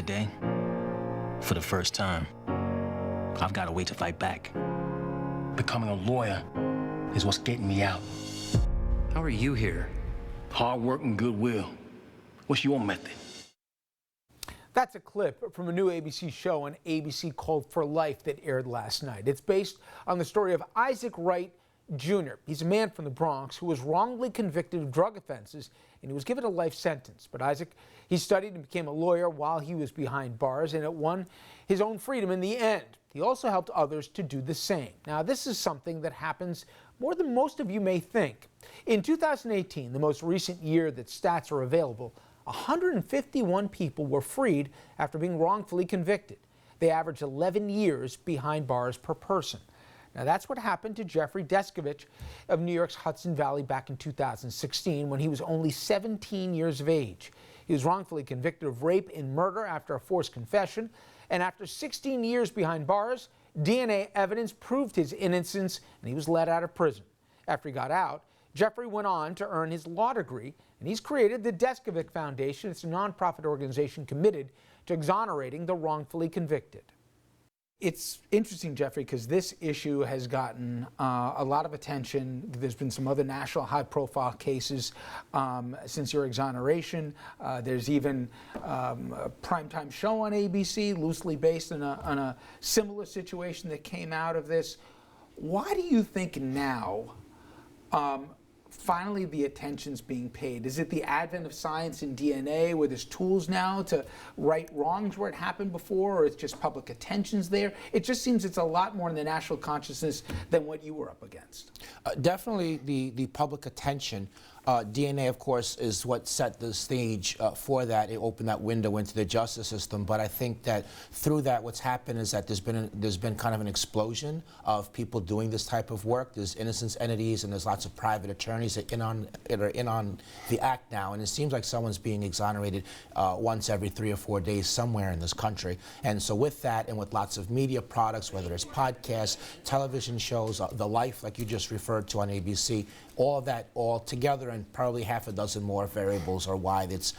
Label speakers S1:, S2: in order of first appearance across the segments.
S1: today, for the first time, I've got a way to fight back. Becoming a lawyer is what's getting me out.
S2: How are you here?
S1: Hard work and goodwill. What's your method?
S3: That's a clip from a new ABC show on ABC called For Life that aired last night. It's based on the story of Isaac Wright Jr. He's a man from the Bronx who was wrongly convicted of drug offenses, and he was given a life sentence. But Isaac, he studied and became a lawyer while he was behind bars, and it won his own freedom in the end. He also helped others to do the same. Now, this is something that happens more than most of you may think. In 2018, the most recent year that stats are available, 151 people were freed after being wrongfully convicted. They averaged 11 years behind bars per person. Now, that's what happened to Jeffrey Deskovic of New York's Hudson Valley back in 2016 when he was only 17 years of age. He was wrongfully convicted of rape and murder after a forced confession, and after 16 years behind bars, DNA evidence proved his innocence and he was let out of prison. After he got out, Jeffrey went on to earn his law degree, and he's created the Deskovic Foundation. It's a nonprofit organization committed to exonerating the wrongfully convicted. It's interesting, Jeffrey, because this issue has gotten a lot of attention. There's been some other national high-profile cases since your exoneration. There's even a primetime show on ABC, loosely based on a similar situation that came out of this. Why do you think now finally the attention's being paid? Is it the advent of science and DNA where there's tools now to right wrongs where it happened before, or it's just public attention's there? It just seems it's a lot more in the national consciousness than what you were up against.
S4: Definitely the public attention. DNA, of course, is what set the stage for that. It opened that window into the justice system. But I think that through that, what's happened is that there's been kind of an explosion of people doing this type of work. There's innocence entities, and there's lots of private attorneys that are in on the act now. And it seems like someone's being exonerated once every 3 or 4 days somewhere in this country. And so with that, and with lots of media products, whether it's podcasts, television shows, The Life, like you just referred to on ABC, all of that all together, and probably half a dozen more variables are why it's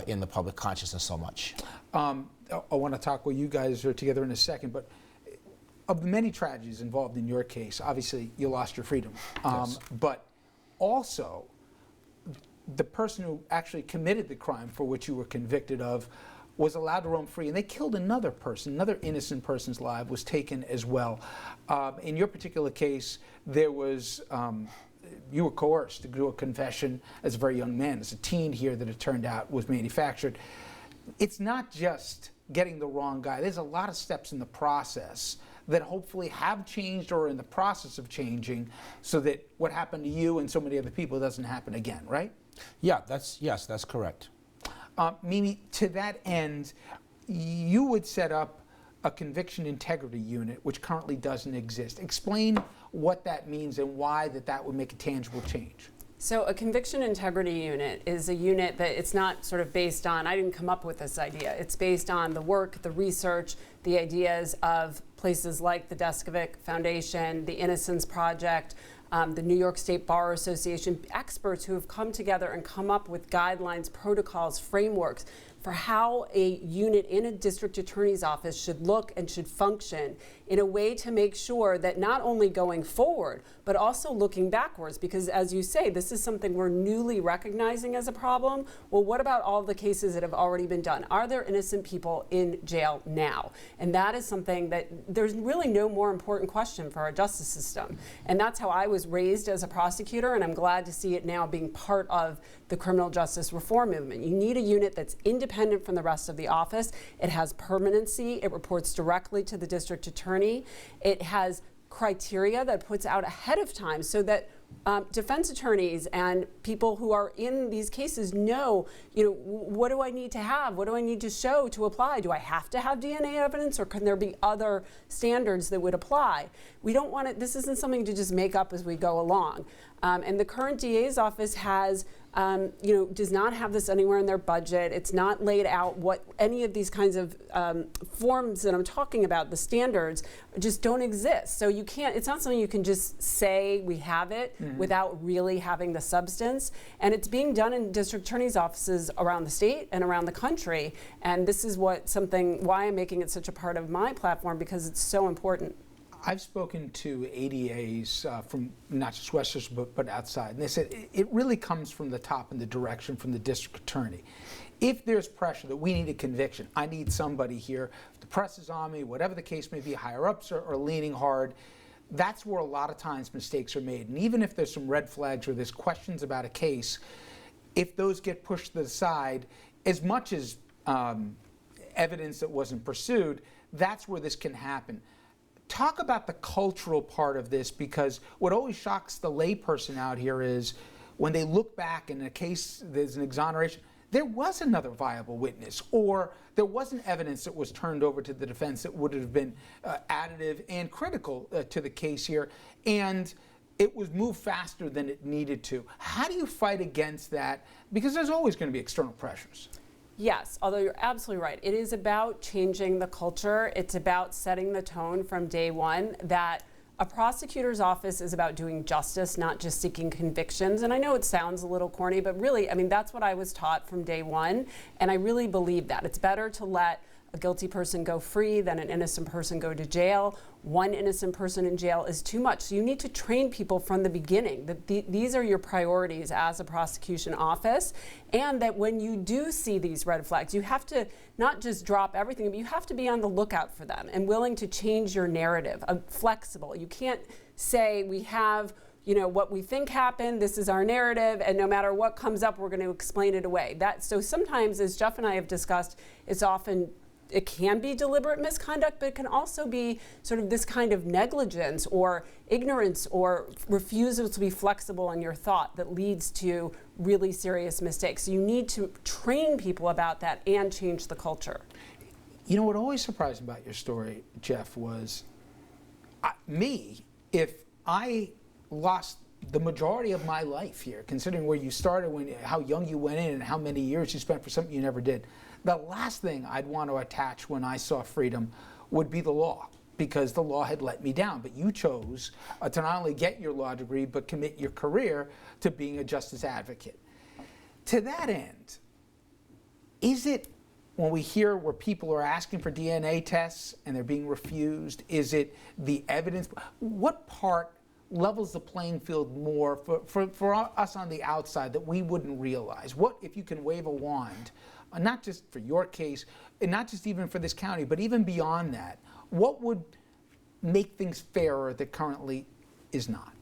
S4: in the public consciousness so much.
S3: I want to talk while you guys are together in a second, but of the many tragedies involved in your case, obviously you lost your freedom,
S4: Yes.
S3: but also the person who actually committed the crime for which you were convicted of was allowed to roam free, and they killed another person, another innocent person's life was taken as well. In your particular case, there was you were coerced to do a confession as a very young man, as a teen here that it turned out was manufactured. It's not just getting the wrong guy. There's a lot of steps in the process that hopefully have changed or are in the process of changing so that what happened to you and so many other people doesn't happen again, right?
S4: Yeah, yes, that's correct.
S3: Mimi, to that end, you would set up a conviction integrity unit, which currently doesn't exist. Explain what that means and why that would make a tangible change.
S5: So a conviction integrity unit is a unit that it's not sort of based on, I didn't come up with this idea. It's based on the work, the research, the ideas of places like the Deskovic Foundation, the Innocence Project, the New York State Bar Association, experts who have come together and come up with guidelines, protocols, frameworks for how a unit in a district attorney's office should look and should function in a way to make sure that not only going forward, but also looking backwards, because as you say, this is something we're newly recognizing as a problem. Well, what about all the cases that have already been done? Are there innocent people in jail now? And that is something that there's really no more important question for our justice system. And that's how I was raised as a prosecutor, and I'm glad to see it now being part of the criminal justice reform movement. You need a unit that's independent from the rest of the office. It has permanency. It reports directly to the district attorney. It has criteria that puts out ahead of time so that defense attorneys and people who are in these cases know, what do I need to have? What do I need to show to apply? Do I have to have DNA evidence, or can there be other standards that would apply? We don't want it, this isn't something to just make up as we go along. And the current DA's office has, does not have this anywhere in their budget. It's not laid out what any of these kinds of forms that I'm talking about, the standards, just don't exist. So you can't, it's not something you can just say we have it without really having the substance. And it's being done in district attorney's offices around the state and around the country. And this is why I'm making it such a part of my platform, because it's so important.
S3: I've spoken to ADAs from not just Westchester, but outside, and they said it really comes from the top and the direction from the district attorney. If there's pressure that we need a conviction, I need somebody here, if the press is on me, whatever the case may be, higher ups are leaning hard, that's where a lot of times mistakes are made. And even if there's some red flags or there's questions about a case, if those get pushed to the side, as much as evidence that wasn't pursued, that's where this can happen. Talk about the cultural part of this, because what always shocks the layperson out here is when they look back in a case, there's an exoneration, there was another viable witness, or there wasn't evidence that was turned over to the defense that would have been additive and critical to the case here, and it was moved faster than it needed to. How do you fight against that? Because there's always going to be external pressures.
S5: Yes, although you're absolutely right. It is about changing the culture. It's about setting the tone from day one that a prosecutor's office is about doing justice, not just seeking convictions. And I know it sounds a little corny, but really, I mean, that's what I was taught from day one. And I really believe that. It's better to let a guilty person go free than an innocent person go to jail. One innocent person in jail is too much. So you need to train people from the beginning that these are your priorities as a prosecution office, and that when you do see these red flags, you have to not just drop everything, but you have to be on the lookout for them and willing to change your narrative, flexible. You can't say we have what we think happened, this is our narrative, and no matter what comes up, we're going to explain it away. So sometimes, as Jeff and I have discussed, it can be deliberate misconduct, but it can also be sort of this kind of negligence or ignorance or refusal to be flexible in your thought that leads to really serious mistakes. So you need to train people about that and change the culture.
S3: You know what always surprised me about your story, Jeff, was if I lost the majority of my life here, considering where you started, how young you went in and how many years you spent for something you never did, the last thing I'd want to attach when I saw freedom would be the law, because the law had let me down. But you chose to not only get your law degree, but commit your career to being a justice advocate. To that end, is it, when we hear where people are asking for DNA tests and they're being refused, is it the evidence? What part levels the playing field more for us on the outside that we wouldn't realize? What, if you can wave a wand, not just for your case, and not just even for this county, but even beyond that, what would make things fairer that currently is not?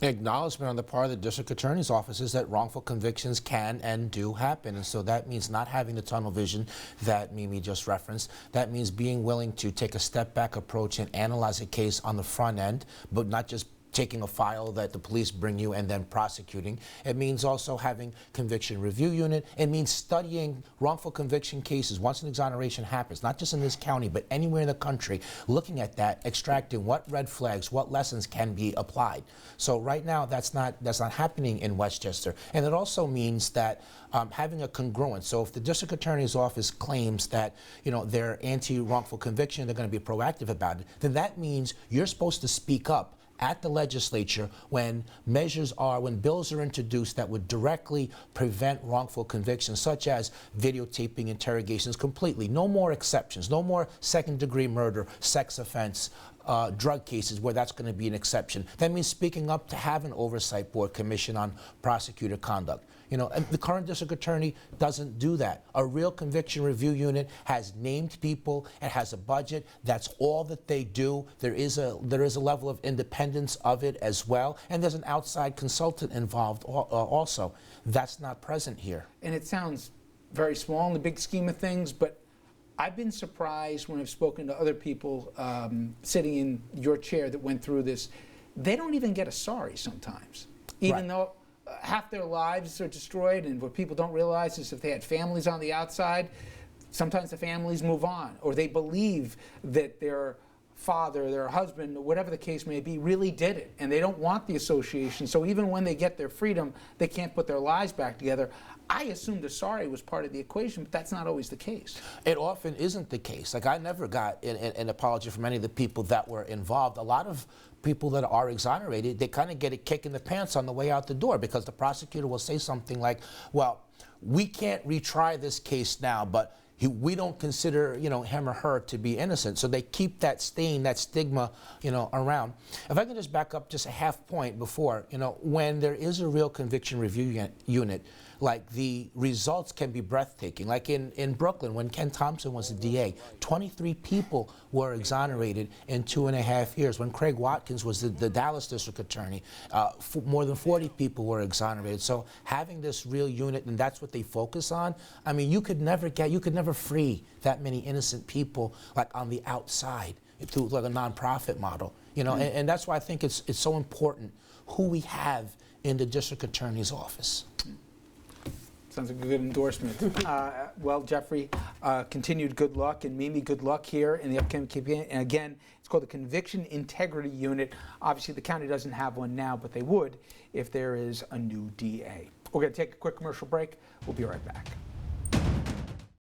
S4: Acknowledgement on the part of the district attorney's office is that wrongful convictions can and do happen. And so that means not having the tunnel vision that Mimi just referenced. That means being willing to take a step back approach and analyze a case on the front end, but not just taking a file that the police bring you and then prosecuting. It means also having conviction review unit. It means studying wrongful conviction cases once an exoneration happens, not just in this county, but anywhere in the country, looking at that, extracting what red flags, what lessons can be applied. So right now, that's not happening in Westchester. And it also means that having a congruence. So if the district attorney's office claims that they're anti-wrongful conviction, they're going to be proactive about it, then that means you're supposed to speak up at the legislature when bills are introduced that would directly prevent wrongful convictions, such as videotaping interrogations completely. No more exceptions, no more second-degree murder, sex offense, drug cases where that's going to be an exception. That means speaking up to have an oversight board commission on prosecutor conduct. And the current district attorney doesn't do that. A real conviction review unit has named people, it has a budget. That's all that they do. There is a level of independence of it as well, and there's an outside consultant involved also. That's not present here.
S3: And it sounds very small in the big scheme of things, but I've been surprised when I've spoken to other people sitting in your chair that went through this. They don't even get a sorry sometimes, even though half their lives are destroyed. And what people don't realize is if they had families on the outside, sometimes the families move on, or they believe that their father, their husband, whatever the case may be, really did it, and they don't want the association. So even when they get their freedom, they can't put their lives back together. I assumed the sorry was part of the equation, but that's not always the case.
S4: It often isn't the case. Like, I never got an apology from any of the people that were involved. A lot of people that are exonerated, they kind of get a kick in the pants on the way out the door, because the prosecutor will say something like, well, we can't retry this case now, but we don't consider, him or her to be innocent. So they keep that stain, that stigma, around. If I can just back up just a half point before, when there is a real conviction review unit, like, the results can be breathtaking. Like in Brooklyn, when Ken Thompson was the DA, 23 people were exonerated in 2.5 years. When Craig Watkins was the Dallas district attorney, more than 40 people were exonerated. So having this real unit, and that's what they focus on, I mean, you could never free that many innocent people, like, on the outside through, like, a nonprofit model, and that's why I think it's so important who we have in the district attorney's office.
S3: Sounds like a good endorsement. Well, Jeffrey, continued good luck, and Mimi, good luck here in the upcoming campaign. And again, it's called the Conviction Integrity Unit. Obviously, the county doesn't have one now, but they would if there is a new DA. We're going to take a quick commercial break. We'll be right back.